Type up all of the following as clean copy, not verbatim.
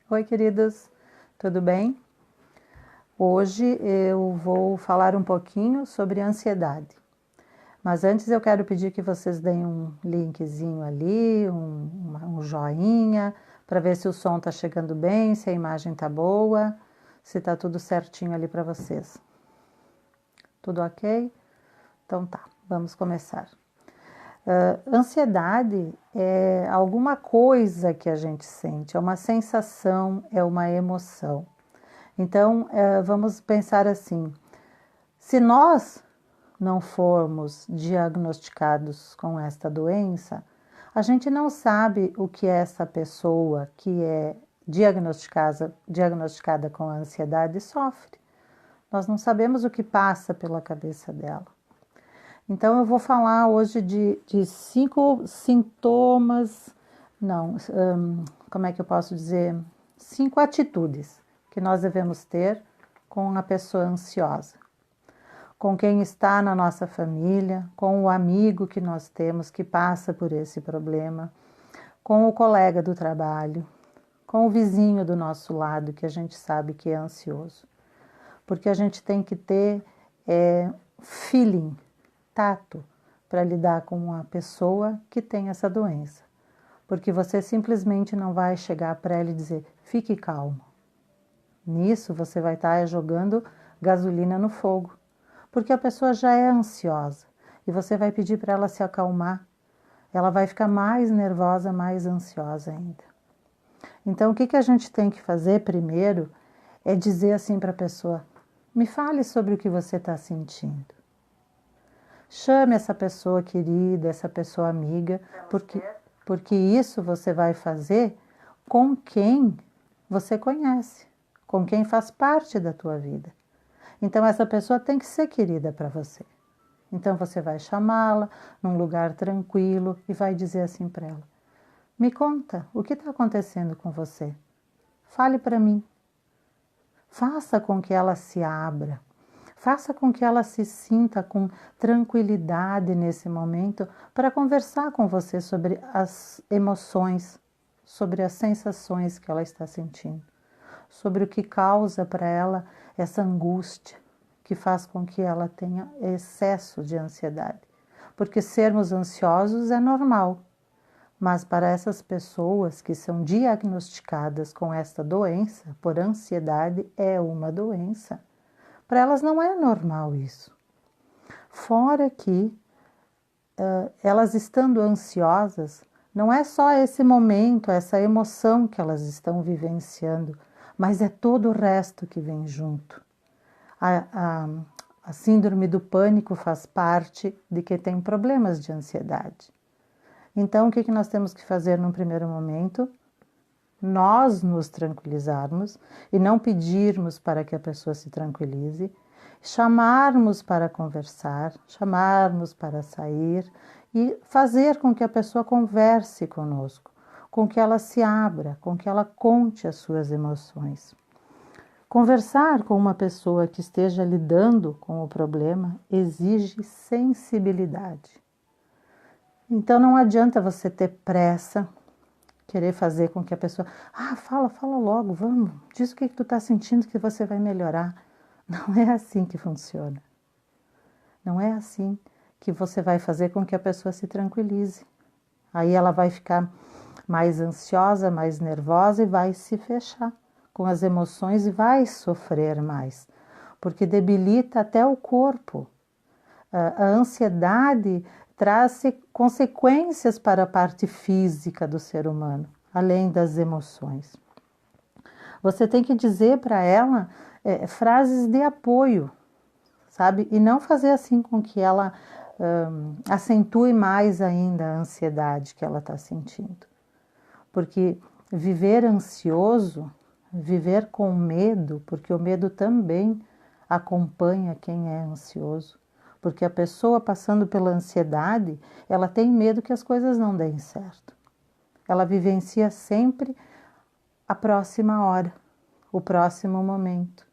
Oi, queridos, tudo bem? Hoje eu vou falar um pouquinho sobre ansiedade. Mas antes eu quero pedir que vocês deem um linkzinho ali, um joinha, para ver se o som está chegando bem, se a imagem está boa, se está tudo certinho ali para vocês. Tudo ok? Então tá, vamos começar. Ansiedade é alguma coisa que a gente sente, é uma sensação, é uma emoção. Então, vamos pensar assim: se nós não formos diagnosticados com esta doença, a gente não sabe o que essa pessoa que é diagnosticada com a ansiedade sofre. Nós não sabemos o que passa pela cabeça dela. Então, eu vou falar hoje de 5 sintomas, não, como é que eu posso dizer? 5 atitudes que nós devemos ter com a pessoa ansiosa. Com quem está na nossa família, com o amigo que nós temos que passa por esse problema, com o colega do trabalho, com o vizinho do nosso lado que a gente sabe que é ansioso. Porque a gente tem que ter feeling, tato, para lidar com uma pessoa que tem essa doença. Porque você simplesmente não vai chegar para ela e dizer, fique calmo. Nisso você vai estar jogando gasolina no fogo. Porque a pessoa já é ansiosa e você vai pedir para ela se acalmar. Ela vai ficar mais nervosa, mais ansiosa ainda. Então, o que a gente tem que fazer primeiro é dizer assim para a pessoa, me fale sobre o que você está sentindo. Chame essa pessoa querida, essa pessoa amiga, porque isso você vai fazer com quem você conhece, com quem faz parte da tua vida. Então, essa pessoa tem que ser querida para você. Então, você vai chamá-la num lugar tranquilo e vai dizer assim para ela, me conta, o que está acontecendo com você? Fale para mim. Faça com que ela se abra. Faça com que ela se sinta com tranquilidade nesse momento para conversar com você sobre as emoções, sobre as sensações que ela está sentindo, sobre o que causa para ela essa angústia, que faz com que ela tenha excesso de ansiedade. Porque sermos ansiosos é normal, mas para essas pessoas que são diagnosticadas com esta doença, por ansiedade, é uma doença. Para elas não é normal isso. Fora que elas estando ansiosas, não é só esse momento, essa emoção que elas estão vivenciando, mas é todo o resto que vem junto. A síndrome do pânico faz parte de quem tem problemas de ansiedade. Então, o que nós temos que fazer num primeiro momento? Nós nos tranquilizarmos e não pedirmos para que a pessoa se tranquilize, chamarmos para conversar, chamarmos para sair e fazer com que a pessoa converse conosco, com que ela se abra, com que ela conte as suas emoções. Conversar com uma pessoa que esteja lidando com o problema exige sensibilidade. Então não adianta você ter pressa, querer fazer com que a pessoa, fala logo, vamos, diz o que tu está sentindo que você vai melhorar. Não é assim que funciona. Não é assim que você vai fazer com que a pessoa se tranquilize. Aí ela vai ficar mais ansiosa, mais nervosa e vai se fechar com as emoções e vai sofrer mais, porque debilita até o corpo. A ansiedade traz consequências para a parte física do ser humano, além das emoções. Você tem que dizer para ela frases de apoio, sabe? E não fazer assim com que ela acentue mais ainda a ansiedade que ela está sentindo. Porque viver ansioso, viver com medo, porque o medo também acompanha quem é ansioso. Porque a pessoa passando pela ansiedade, ela tem medo que as coisas não deem certo. Ela vivencia sempre a próxima hora, o próximo momento,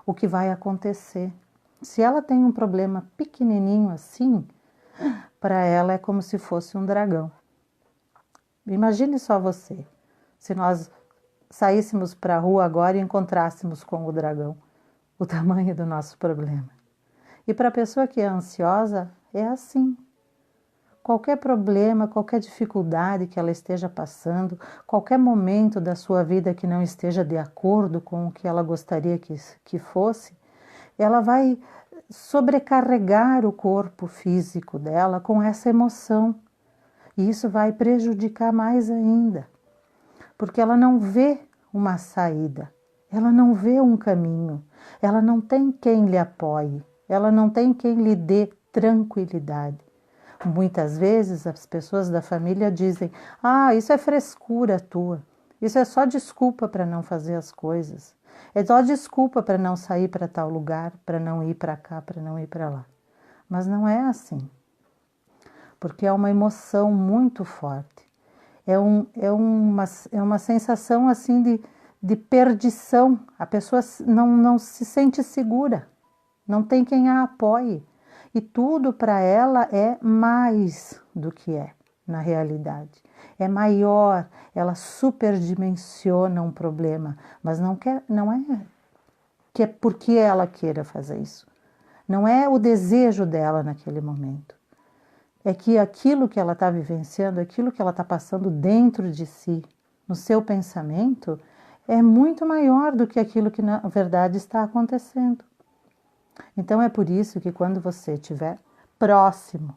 o que vai acontecer. Se ela tem um problema pequenininho assim, para ela é como se fosse um dragão. Imagine só você, se nós saíssemos para a rua agora e encontrássemos com o dragão, o tamanho do nosso problema. E para a pessoa que é ansiosa, é assim. Qualquer problema, qualquer dificuldade que ela esteja passando, qualquer momento da sua vida que não esteja de acordo com o que ela gostaria que fosse, ela vai sobrecarregar o corpo físico dela com essa emoção. E isso vai prejudicar mais ainda, porque ela não vê uma saída, ela não vê um caminho, ela não tem quem lhe apoie, ela não tem quem lhe dê tranquilidade. Muitas vezes as pessoas da família dizem: ah, isso é frescura tua, isso é só desculpa para não fazer as coisas, é só desculpa para não sair para tal lugar, para não ir para cá, para não ir para lá. Mas não é assim, porque é uma emoção muito forte, é uma sensação assim de perdição, a pessoa não se sente segura, não tem quem a apoie. E tudo para ela é mais do que é na realidade. É maior, ela superdimensiona um problema, mas não é que é porque ela queira fazer isso. Não é o desejo dela naquele momento. É que aquilo que ela está vivenciando, aquilo que ela está passando dentro de si, no seu pensamento, é muito maior do que aquilo que na verdade está acontecendo. Então é por isso que quando você estiver próximo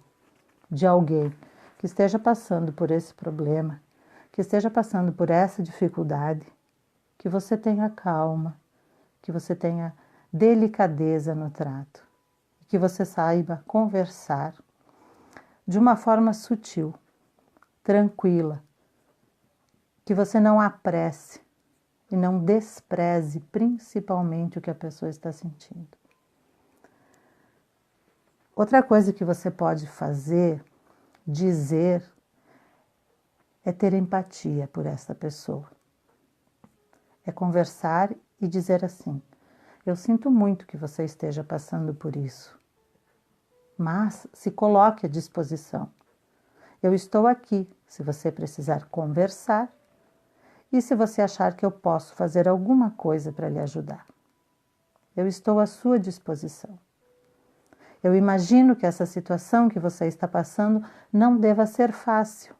de alguém que esteja passando por esse problema, que esteja passando por essa dificuldade, que você tenha calma, que você tenha delicadeza no trato, que você saiba conversar de uma forma sutil, tranquila, que você não apresse e não despreze principalmente o que a pessoa está sentindo. Outra coisa que você pode fazer, dizer, é ter empatia por essa pessoa. É conversar e dizer assim: eu sinto muito que você esteja passando por isso, mas se coloque à disposição. Eu estou aqui se você precisar conversar e se você achar que eu posso fazer alguma coisa para lhe ajudar. Eu estou à sua disposição. Eu imagino que essa situação que você está passando não deva ser fácil,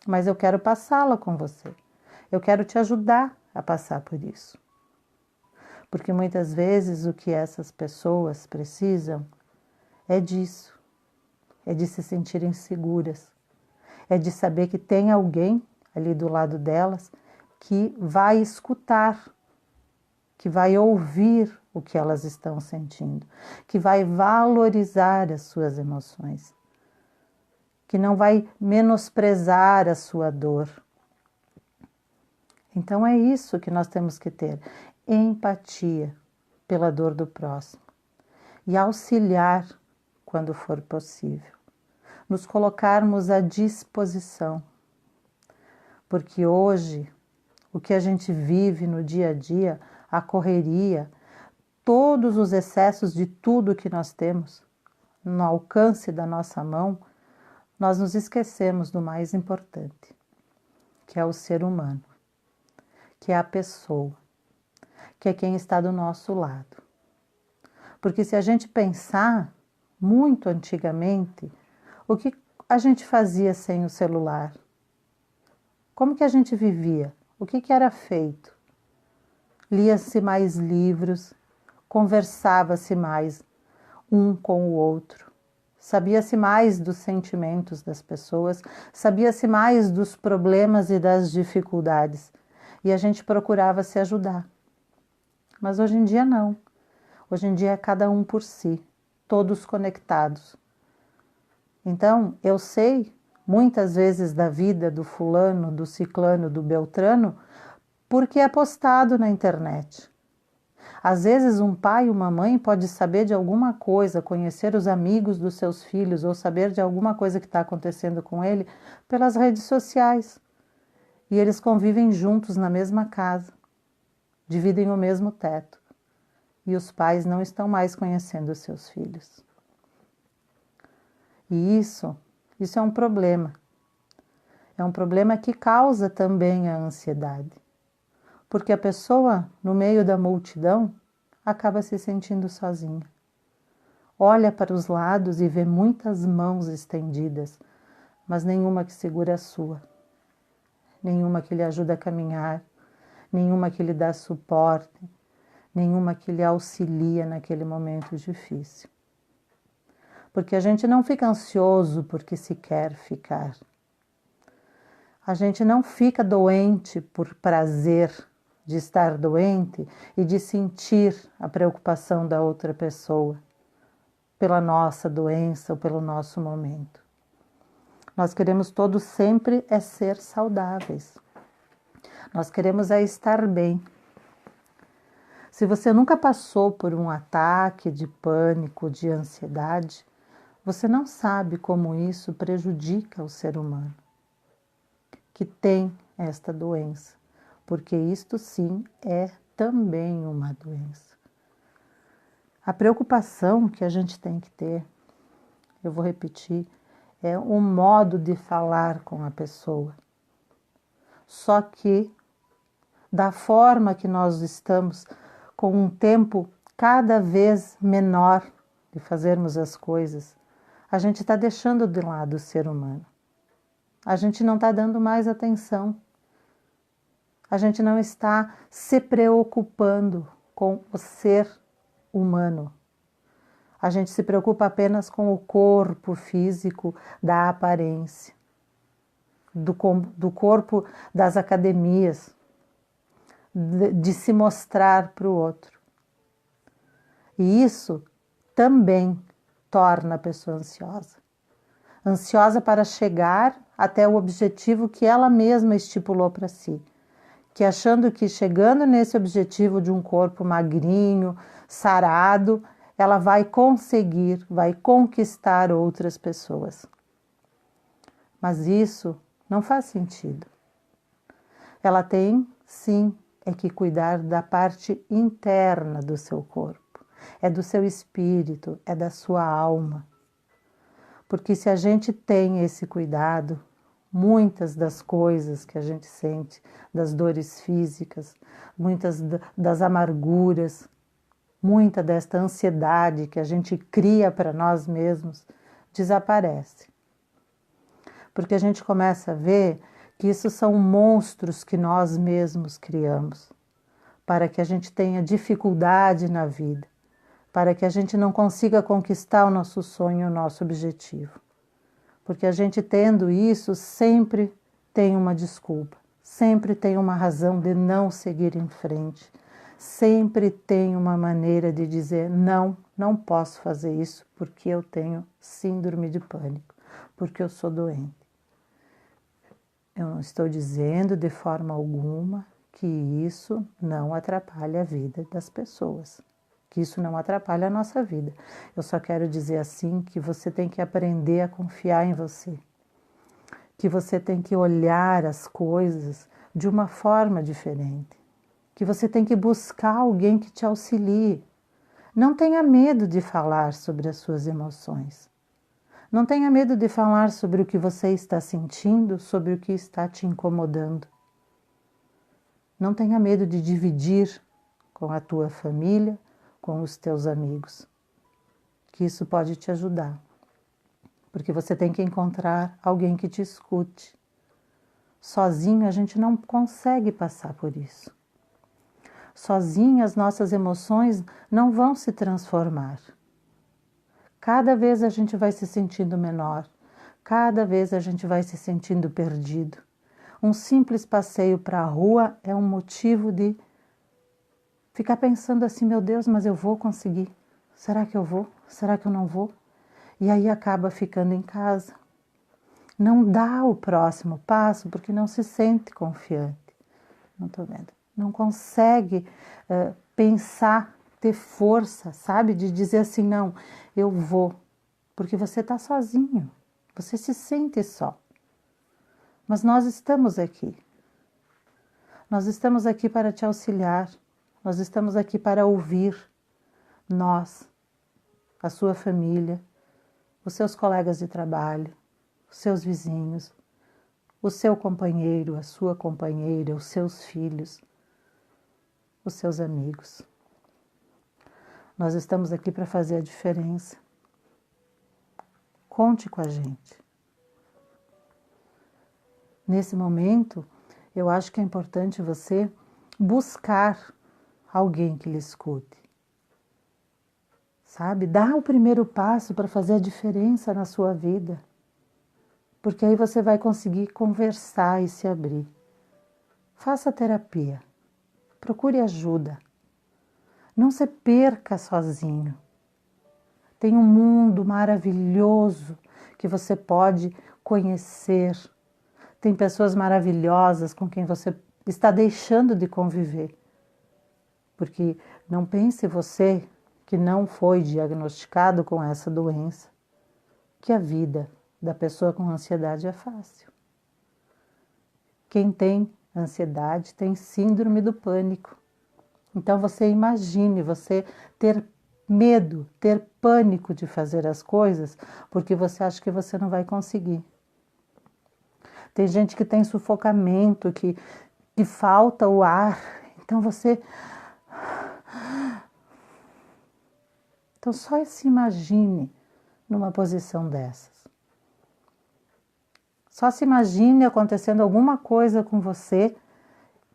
mas eu quero passá-la com você. Eu quero te ajudar a passar por isso. Porque muitas vezes o que essas pessoas precisam é disso, é de se sentirem seguras, é de saber que tem alguém ali do lado delas que vai escutar, que vai ouvir o que elas estão sentindo, que vai valorizar as suas emoções, que não vai menosprezar a sua dor. Então é isso que nós temos que ter, empatia pela dor do próximo e auxiliar quando for possível, nos colocarmos à disposição, porque hoje o que a gente vive no dia a dia, a correria, todos os excessos de tudo que nós temos no alcance da nossa mão, nós nos esquecemos do mais importante, que é o ser humano, que é a pessoa, que é quem está do nosso lado. Porque se a gente pensar muito antigamente, o que a gente fazia sem o celular? Como que a gente vivia? O que era feito? Lia-se mais livros, conversava-se mais um com o outro, sabia-se mais dos sentimentos das pessoas, sabia-se mais dos problemas e das dificuldades, e a gente procurava se ajudar. Mas hoje em dia não. Hoje em dia é cada um por si, todos conectados. Então, eu sei muitas vezes da vida do fulano, do ciclano, do beltrano, porque é postado na internet. Às vezes um pai ou uma mãe pode saber de alguma coisa, conhecer os amigos dos seus filhos ou saber de alguma coisa que está acontecendo com ele pelas redes sociais. E eles convivem juntos na mesma casa, dividem o mesmo teto. E os pais não estão mais conhecendo os seus filhos. E isso é um problema. É um problema que causa também a ansiedade. porque a pessoa, no meio da multidão, acaba se sentindo sozinha. Olha para os lados e vê muitas mãos estendidas, mas nenhuma que segura a sua, nenhuma que lhe ajuda a caminhar, nenhuma que lhe dá suporte, nenhuma que lhe auxilia naquele momento difícil. Porque a gente não fica ansioso porque se quer ficar. A gente não fica doente por prazer de estar doente e de sentir a preocupação da outra pessoa pela nossa doença ou pelo nosso momento. Nós queremos todos sempre ser saudáveis. Nós queremos estar bem. Se você nunca passou por um ataque de pânico, de ansiedade, você não sabe como isso prejudica o ser humano que tem esta doença, porque isto sim é também uma doença. A preocupação que a gente tem que ter, eu vou repetir, é um modo de falar com a pessoa. Só que, da forma que nós estamos, com um tempo cada vez menor de fazermos as coisas, a gente está deixando de lado o ser humano. A gente não está dando mais atenção. A gente não está se preocupando com o ser humano. A gente se preocupa apenas com o corpo físico da aparência, do corpo das academias, de se mostrar para o outro. E isso também torna a pessoa ansiosa. Ansiosa para chegar até o objetivo que ela mesma estipulou para si. Que achando que chegando nesse objetivo de um corpo magrinho, sarado, ela vai conseguir, vai conquistar outras pessoas. Mas isso não faz sentido. Ela tem, sim, é que cuidar da parte interna do seu corpo. É do seu espírito, é da sua alma. Porque se a gente tem esse cuidado, muitas das coisas que a gente sente, das dores físicas, muitas das amarguras, muita desta ansiedade que a gente cria para nós mesmos, desaparece. Porque a gente começa a ver que isso são monstros que nós mesmos criamos, para que a gente tenha dificuldade na vida, para que a gente não consiga conquistar o nosso sonho, o nosso objetivo. Porque a gente tendo isso sempre tem uma desculpa, sempre tem uma razão de não seguir em frente, sempre tem uma maneira de dizer não, não posso fazer isso porque eu tenho síndrome de pânico, porque eu sou doente. Eu não estou dizendo de forma alguma que isso não atrapalha a vida das pessoas, que isso não atrapalha a nossa vida. Eu só quero dizer assim que você tem que aprender a confiar em você, que você tem que olhar as coisas de uma forma diferente, que você tem que buscar alguém que te auxilie. Não tenha medo de falar sobre as suas emoções. Não tenha medo de falar sobre o que você está sentindo, sobre o que está te incomodando. Não tenha medo de dividir com a tua família, com os teus amigos, que isso pode te ajudar. Porque você tem que encontrar alguém que te escute. Sozinho a gente não consegue passar por isso. Sozinho as nossas emoções não vão se transformar. Cada vez a gente vai se sentindo menor, cada vez a gente vai se sentindo perdido. Um simples passeio para a rua é um motivo de ficar pensando assim, meu Deus, mas eu vou conseguir? Será que eu vou? Será que eu não vou? E aí acaba ficando em casa. Não dá o próximo passo porque não se sente confiante. Não estou vendo. Não consegue pensar, ter força, sabe? De dizer assim, não, eu vou. Porque você está sozinho. Você se sente só. Mas nós estamos aqui. Nós estamos aqui para te auxiliar. Nós estamos aqui para ouvir. Nós, a sua família, os seus colegas de trabalho, os seus vizinhos, o seu companheiro, a sua companheira, os seus filhos. os seus amigos. Nós estamos aqui para fazer a diferença. Conte com a gente. Nesse momento, eu acho que é importante você buscar alguém que lhe escute. Sabe? Dá o primeiro passo para fazer a diferença na sua vida. Porque aí você vai conseguir conversar e se abrir. Faça terapia. Procure ajuda. Não se perca sozinho. Tem um mundo maravilhoso que você pode conhecer. Tem pessoas maravilhosas com quem você está deixando de conviver. Porque não pense você que não foi diagnosticado com essa doença, que a vida da pessoa com ansiedade é fácil. Quem tem ansiedade tem síndrome do pânico. Então você imagine você ter medo, ter pânico de fazer as coisas, porque você acha que você não vai conseguir. Tem gente que tem sufocamento, que falta o ar. Então só se imagine numa posição dessas. Só se imagine acontecendo alguma coisa com você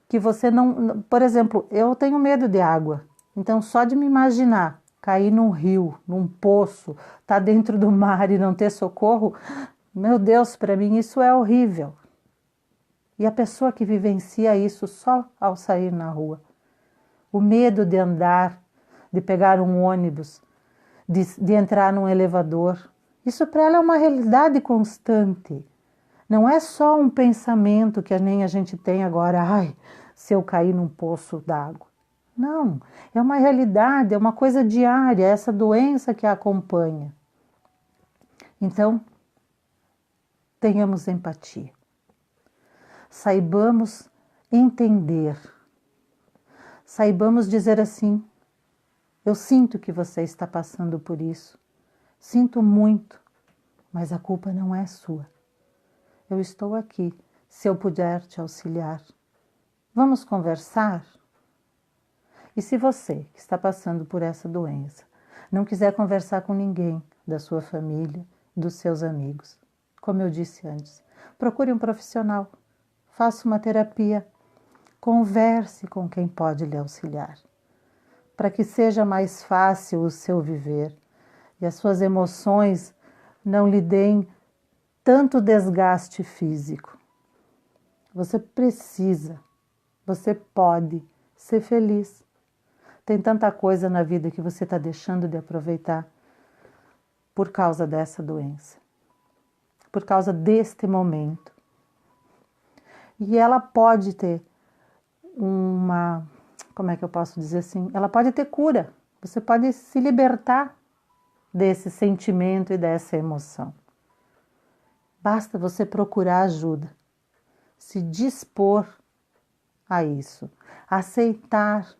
que você não... Por exemplo, eu tenho medo de água. Então só de me imaginar cair num rio, num poço, estar dentro do mar e não ter socorro, meu Deus, para mim isso é horrível. E a pessoa que vivencia isso só ao sair na rua. O medo de andar, de pegar um ônibus, de entrar num elevador. Isso para ela é uma realidade constante. Não é só um pensamento que nem a gente tem agora, ai, se eu cair num poço d'água. Não, é uma realidade, é uma coisa diária, é essa doença que a acompanha. Então, tenhamos empatia. Saibamos entender. Saibamos dizer assim, eu sinto que você está passando por isso. Sinto muito, mas a culpa não é sua. Eu estou aqui, se eu puder te auxiliar. Vamos conversar? E se você, que está passando por essa doença, não quiser conversar com ninguém da sua família, dos seus amigos, como eu disse antes, procure um profissional, faça uma terapia, converse com quem pode lhe auxiliar, para que seja mais fácil o seu viver e as suas emoções não lhe deem tanto desgaste físico. Você precisa, você pode ser feliz. Tem tanta coisa na vida que você está deixando de aproveitar por causa dessa doença, por causa deste momento. E ela pode ter como é que eu posso dizer assim? Ela pode ter cura. Você pode se libertar desse sentimento e dessa emoção. Basta você procurar ajuda, se dispor a isso, aceitar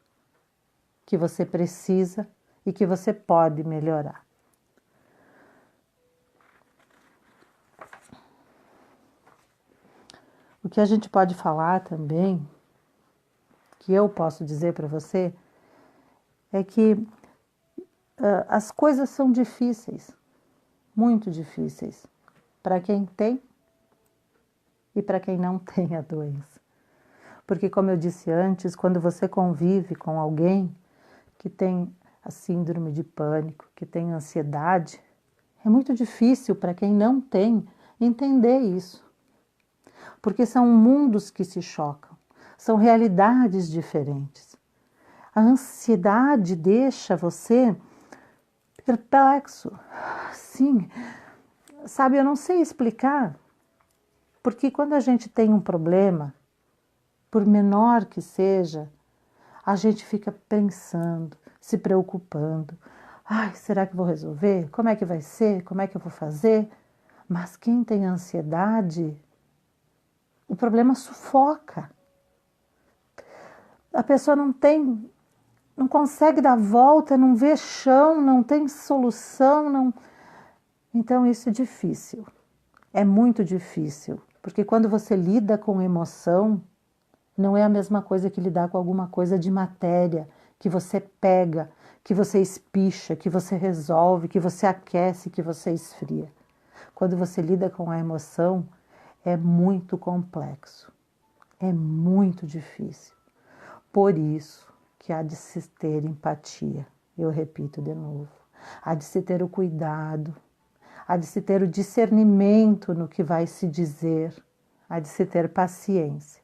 que você precisa e que você pode melhorar. O que a gente pode falar também, que eu posso dizer para você, é que as coisas são difíceis, muito difíceis, para quem tem e para quem não tem a doença. Porque, como eu disse antes, quando você convive com alguém que tem a síndrome de pânico, que tem ansiedade, é muito difícil para quem não tem entender isso. Porque são mundos que se chocam, são realidades diferentes. A ansiedade deixa você perplexo. Sim, sabe, eu não sei explicar, porque quando a gente tem um problema, por menor que seja, a gente fica pensando, se preocupando. Ai, será que vou resolver? Como é que vai ser? Como é que eu vou fazer? Mas quem tem ansiedade, o problema sufoca. A pessoa não consegue dar volta, não vê chão, não tem solução, não. Então isso é difícil. É muito difícil, porque quando você lida com emoção, não é a mesma coisa que lidar com alguma coisa de matéria, que você pega, que você espicha, que você resolve, que você aquece, que você esfria. Quando você lida com a emoção, é muito complexo, é muito difícil. Por isso que há de se ter empatia, eu repito de novo, há de se ter o cuidado, há de se ter o discernimento no que vai se dizer, há de se ter paciência.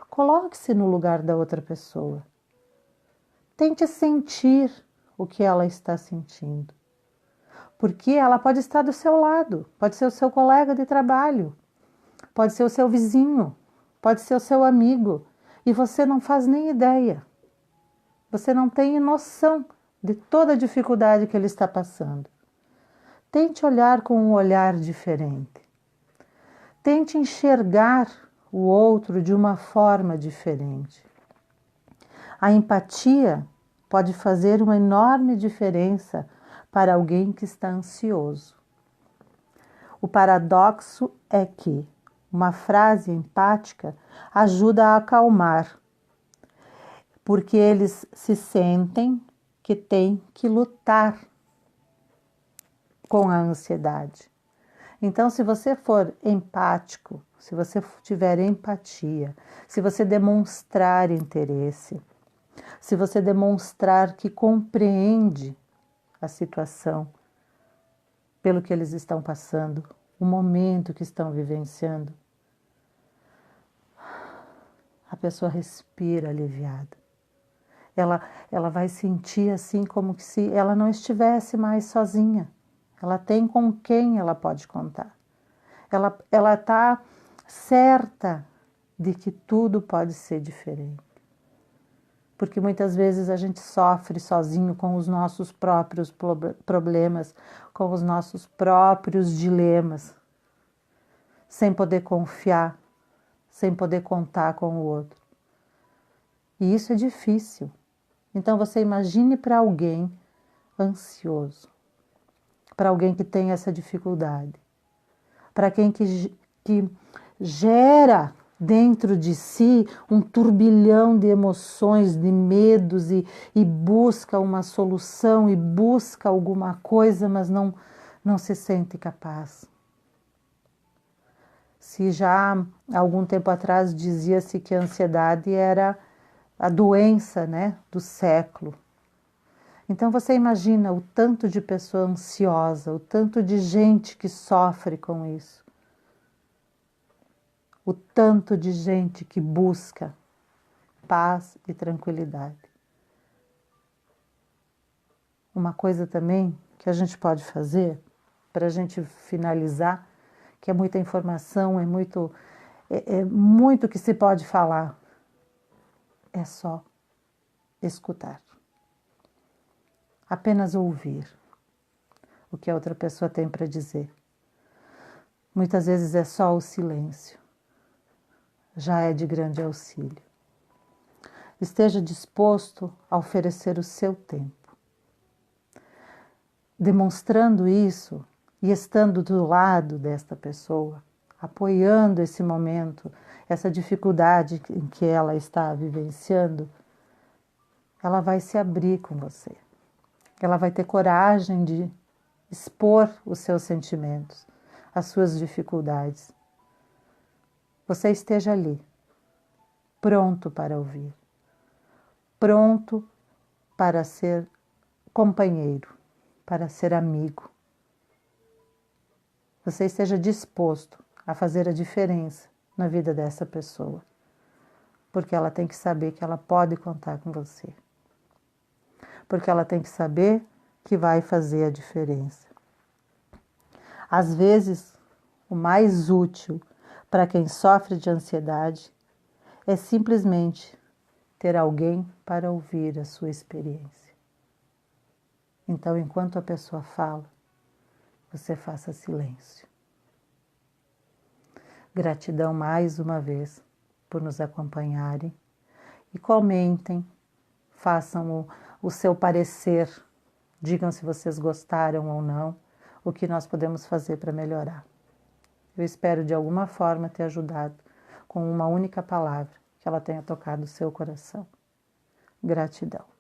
Coloque-se no lugar da outra pessoa. Tente sentir o que ela está sentindo. Porque ela pode estar do seu lado, pode ser o seu colega de trabalho, pode ser o seu vizinho, pode ser o seu amigo, e você não faz nem ideia. Você não tem noção de toda a dificuldade que ele está passando. Tente olhar com um olhar diferente. Tente enxergar o outro de uma forma diferente. A empatia pode fazer uma enorme diferença para alguém que está ansioso. O paradoxo é que uma frase empática ajuda a acalmar, porque eles se sentem que têm que lutar com a ansiedade. Então, se você for empático, se você tiver empatia, se você demonstrar interesse, se você demonstrar que compreende a situação pelo que eles estão passando, o momento que estão vivenciando, a pessoa respira aliviada. Ela vai sentir assim como se ela não estivesse mais sozinha. Ela tem com quem ela pode contar. Ela está certa de que tudo pode ser diferente. Porque muitas vezes a gente sofre sozinho com os nossos próprios problemas, com os nossos próprios dilemas, sem poder confiar, sem poder contar com o outro. E isso é difícil. Então você imagine para alguém ansioso, para alguém que tem essa dificuldade, para quem que gera dentro de si um turbilhão de emoções, de medos e busca uma solução e busca alguma coisa, mas não se sente capaz. Se já há algum tempo atrás dizia-se que a ansiedade era a doença, né, do século. Então você imagina o tanto de pessoa ansiosa, o tanto de gente que sofre com isso. O tanto de gente que busca paz e tranquilidade. Uma coisa também que a gente pode fazer, para a gente finalizar, que é muita informação, é muito que se pode falar, é só escutar. Apenas ouvir o que a outra pessoa tem para dizer. Muitas vezes é só o silêncio. Já é de grande auxílio. Esteja disposto a oferecer o seu tempo. Demonstrando isso e estando do lado desta pessoa, apoiando esse momento, essa dificuldade em que ela está vivenciando, ela vai se abrir com você. Ela vai ter coragem de expor os seus sentimentos, as suas dificuldades. Você esteja ali, pronto para ouvir, pronto para ser companheiro, para ser amigo. Você esteja disposto a fazer a diferença na vida dessa pessoa, porque ela tem que saber que ela pode contar com você. Porque ela tem que saber que vai fazer a diferença. Às vezes, o mais útil para quem sofre de ansiedade é simplesmente ter alguém para ouvir a sua experiência. Então, enquanto a pessoa fala, você faça silêncio. Gratidão mais uma vez por nos acompanharem e comentem, façam o seu parecer, digam se vocês gostaram ou não, o que nós podemos fazer para melhorar. Eu espero de alguma forma ter ajudado com uma única palavra, que ela tenha tocado o seu coração. Gratidão.